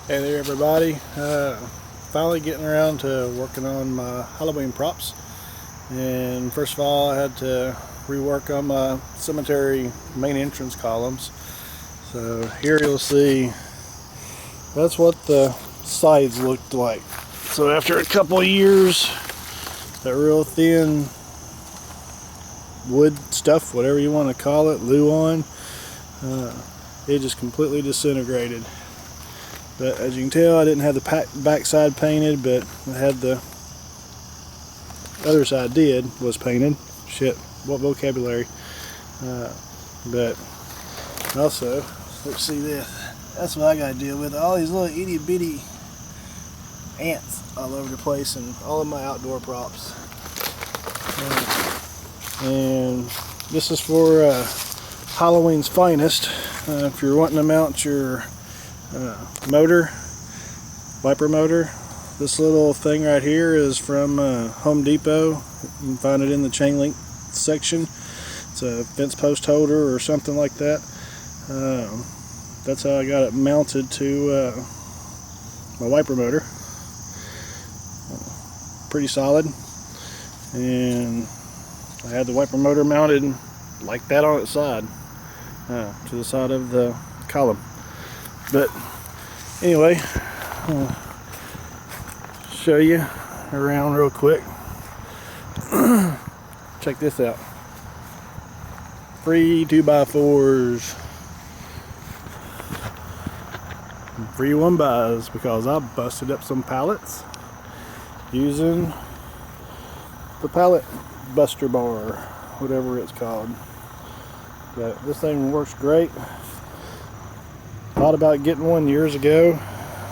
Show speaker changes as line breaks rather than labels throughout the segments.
Hey there everybody, finally getting around to working on my Halloween props. And first of all, I had to rework on my cemetery main entrance columns. So here you'll see that's what the sides looked like. So after a couple of years, that real thin wood stuff, whatever you want to call it, Luan, it just completely disintegrated. But as you can tell, I didn't have the backside painted, but I had the other side was painted. Shit, what vocabulary. But also, let's see this. That's what I got to deal with. All these little itty bitty ants all over the place and all of my outdoor props. And this is for Halloween's finest. If you're wanting to mount your motor, wiper motor, this little thing right here is from Home Depot. You can find it in the chain link section. It's a fence post holder or something like that. That's how I got it mounted to my wiper motor. Pretty solid, and I had the wiper motor mounted like that on its side, to the side of the column. But anyway, show you around real quick. Check this out. Free 2x4s. Free 1-bys, because I busted up some pallets using the pallet buster bar, whatever it's called. But this thing works great. Thought about getting one years ago,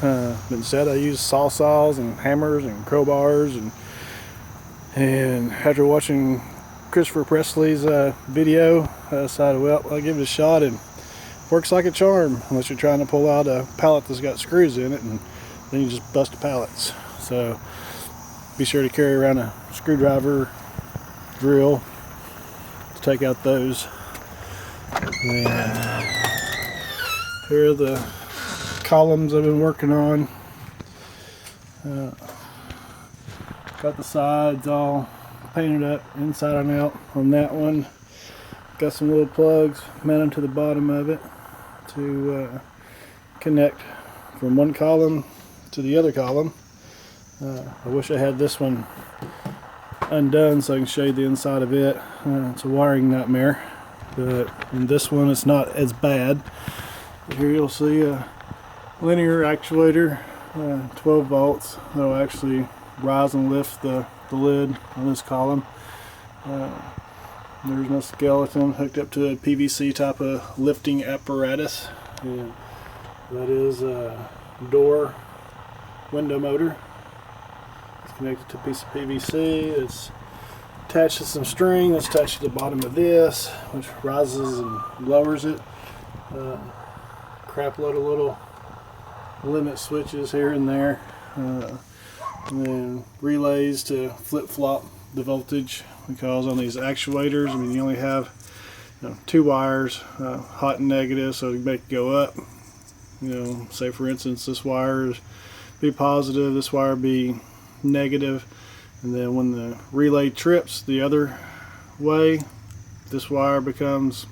but instead I used saws and hammers and crowbars, and after watching Christopher Presley's video, I decided, well, I'll give it a shot, and it works like a charm, unless you're trying to pull out a pallet that's got screws in it, and then you just bust the pallets. So be sure to carry around a screwdriver, drill to take out those. And here are the columns I've been working on. Got the sides all painted up inside and out on that one. Got some little plugs mounted to the bottom of it to connect from one column to the other column. I wish I had this one undone so I can show you the inside of it. It's a wiring nightmare, but in this one it's not as bad. Here you'll see a linear actuator, 12 volts, that'll actually rise and lift the lid on this column. There's no skeleton hooked up to a PVC type of lifting apparatus. And that is a door window motor. It's connected to a piece of PVC. It's attached to some string that's attached to the bottom of this, which rises and lowers it. Crap load of little limit switches here and there, and then relays to flip-flop the voltage, because on these actuators, I mean, you only have two wires, hot and negative, so to make it go up, say for instance this wire be positive, this wire be negative, and then when the relay trips the other way, this wire becomes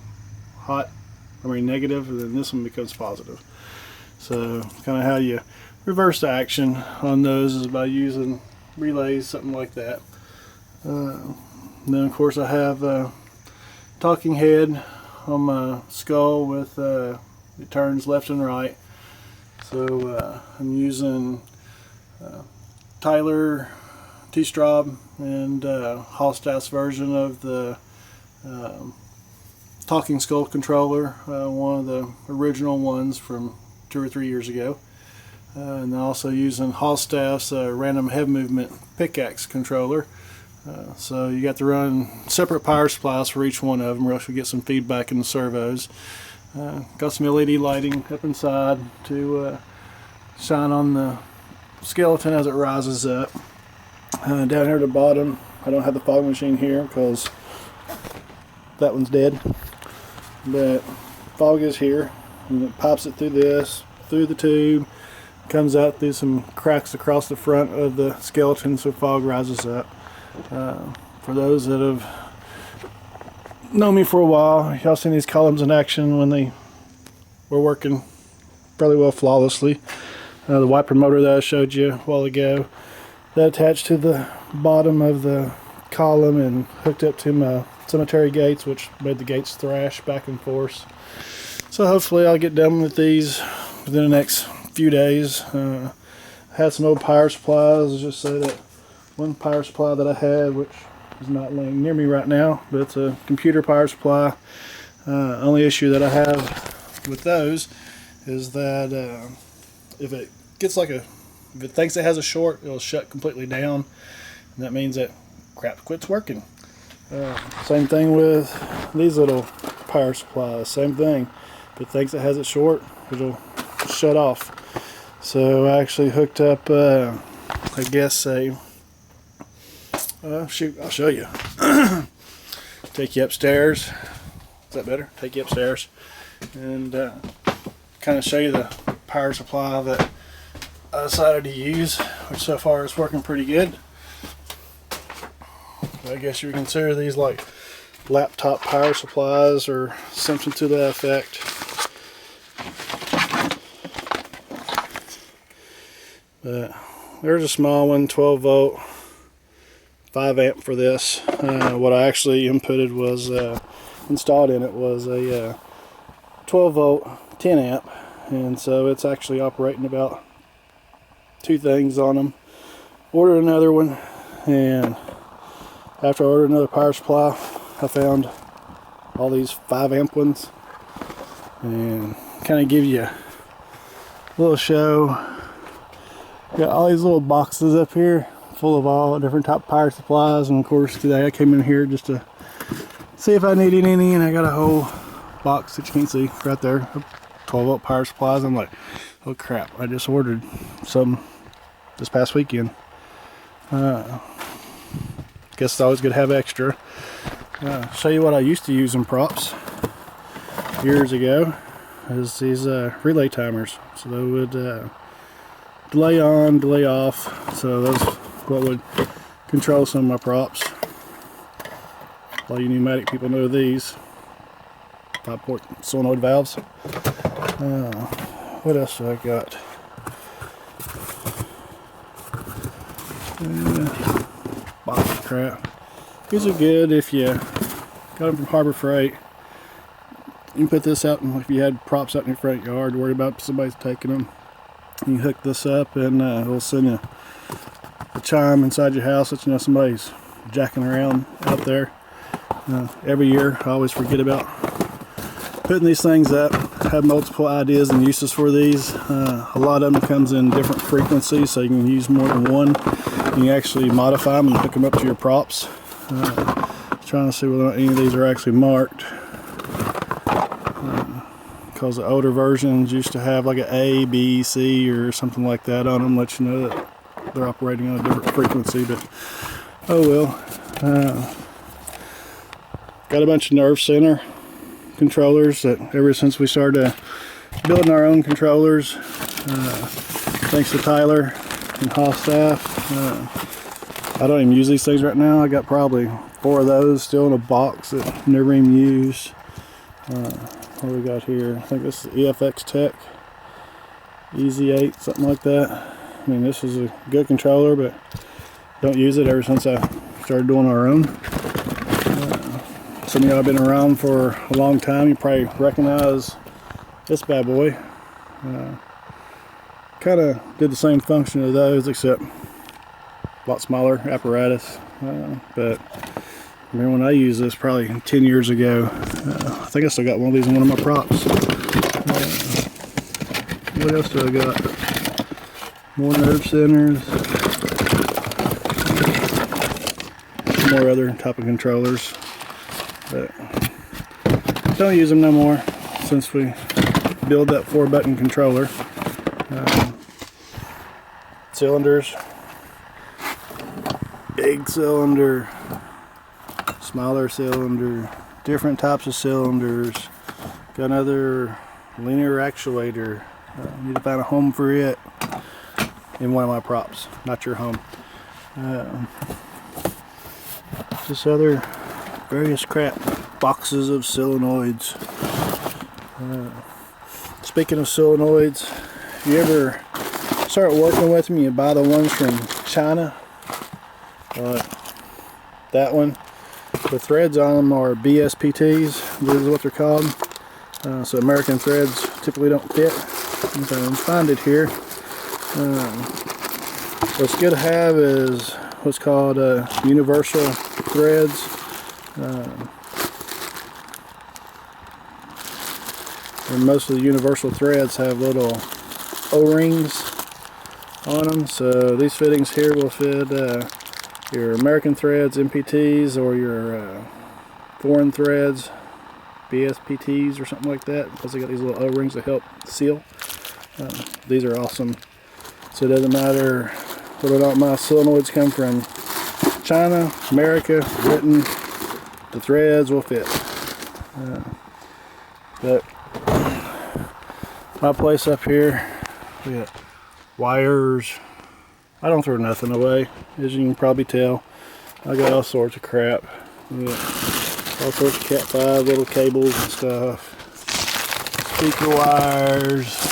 negative, and then this one becomes positive. So kind of how you reverse the action on those is by using relays, something like that. Then of course I have a talking head on my skull with it turns left and right. So I'm using Tyler T-Straub and Hallstatt's version of the talking skull controller, one of the original ones from 2 or 3 years ago. And also using Hallstatt's random head movement pickaxe controller. So you got to run separate power supplies for each one of them, or else you get some feedback in the servos. Got some LED lighting up inside to shine on the skeleton as it rises up. Down here at the bottom, I don't have the fog machine here because that one's dead. But fog is here, and it pops it through this, through the tube, comes out through some cracks across the front of the skeleton, so fog rises up. For those that have known me for a while, y'all seen these columns in action when they were working fairly well flawlessly. The wiper motor that I showed you a while ago, that attached to the bottom of the column and hooked up to my cemetery gates, which made the gates thrash back and forth. So hopefully I'll get done with these within the next few days. I had some old power supplies. Let's just say that one power supply that I had, which is not laying near me right now, but it's a computer power supply. Only issue that I have with those is that if it thinks it has a short, it'll shut completely down, and that means that crap quits working. Same thing with these little power supplies. Same thing. If it thinks it has it short, it'll shut off. So I actually hooked up, I guess shoot, I'll show you. Take you upstairs. Is that better? Take you upstairs and kind of show you the power supply that I decided to use, which so far is working pretty good. I guess you would consider these like laptop power supplies or something to that effect. But there's a small one, 12 volt, 5 amp for this. What I actually inputted was, installed in it was a 12 volt, 10 amp. And so it's actually operating about 2 things on them. Ordered another one, and after I ordered another power supply, I found all these 5 amp ones, and kind of give you a little show. Got all these little boxes up here full of all different type of power supplies, and of course today I came in here just to see if I needed any, and I got a whole box that you can't see right there, 12 volt power supplies. I'm like, oh crap, I just ordered some this past weekend. Guess it's always good to have extra. Show you what I used to use in props years ago, is these relay timers. So they would delay on, delay off. So that's what would control some of my props. All you pneumatic people know these 5-port solenoid valves. What else do I got? Box of crap. These are good if you got them from Harbor Freight. You can put this out, and if you had props out in your front yard, worried about somebody's taking them, you can hook this up, and it'll send you a chime inside your house that you know somebody's jacking around out there. Every year I always forget about putting these things up. I have multiple ideas and uses for these. A lot of them comes in different frequencies, so you can use more than one. You can actually modify them and hook them up to your props. Trying to see whether or not any of these are actually marked, because the older versions used to have like an A, B, C or something like that on them, let you know that they're operating on a different frequency. But oh well. Got a bunch of nerve center controllers that ever since we started building our own controllers, thanks to Tyler and Haas staff. I don't even use these things right now. I got probably 4 of those still in a box that never even used. What do we got here? I think this is EFX Tech Easy 8, something like that. I mean, this is a good controller, but don't use it ever since I started doing our own. Some of y'all have been around for a long time. You probably recognize this bad boy. Kind of did the same function of those, except a lot smaller apparatus. But I remember when I used this probably 10 years ago. I think I still got one of these in one of my props. What else do I got? More nerve centers. More other type of controllers. But don't use them no more since we build that 4-button controller. Cylinders, big cylinder, smaller cylinder, different types of cylinders. Got another linear actuator. Need to find a home for it. in one of my props, not your home. Just other various crap, boxes of solenoids. Speaking of solenoids, if you ever start working with them, you buy the ones from China. That one, the threads on them are BSPTs. This is what they're called. So American threads typically don't fit. You can find it here. What's good to have is what's called universal threads. And most of the universal threads have little O-rings on them. So these fittings here will fit your American threads, MPTs, or your foreign threads, BSPTs or something like that, because they got these little O-rings to help seal. These are awesome. So it doesn't matter whether or not my solenoids come from China, America, Britain, the threads will fit. But my place up here, we got wires. I don't throw nothing away, as you can probably tell. I got all sorts of crap. All sorts of Cat 5 little cables and stuff. Speaker wires.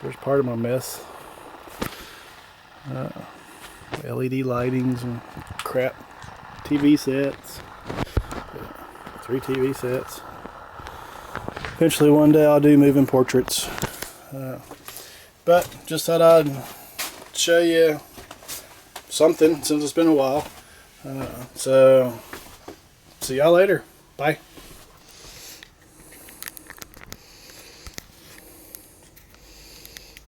There's part of my mess. LED lightings and crap. TV sets. 3 TV sets. Eventually one day I'll do moving portraits. But just thought I'd show you something since it's been a while. So see y'all later. Bye.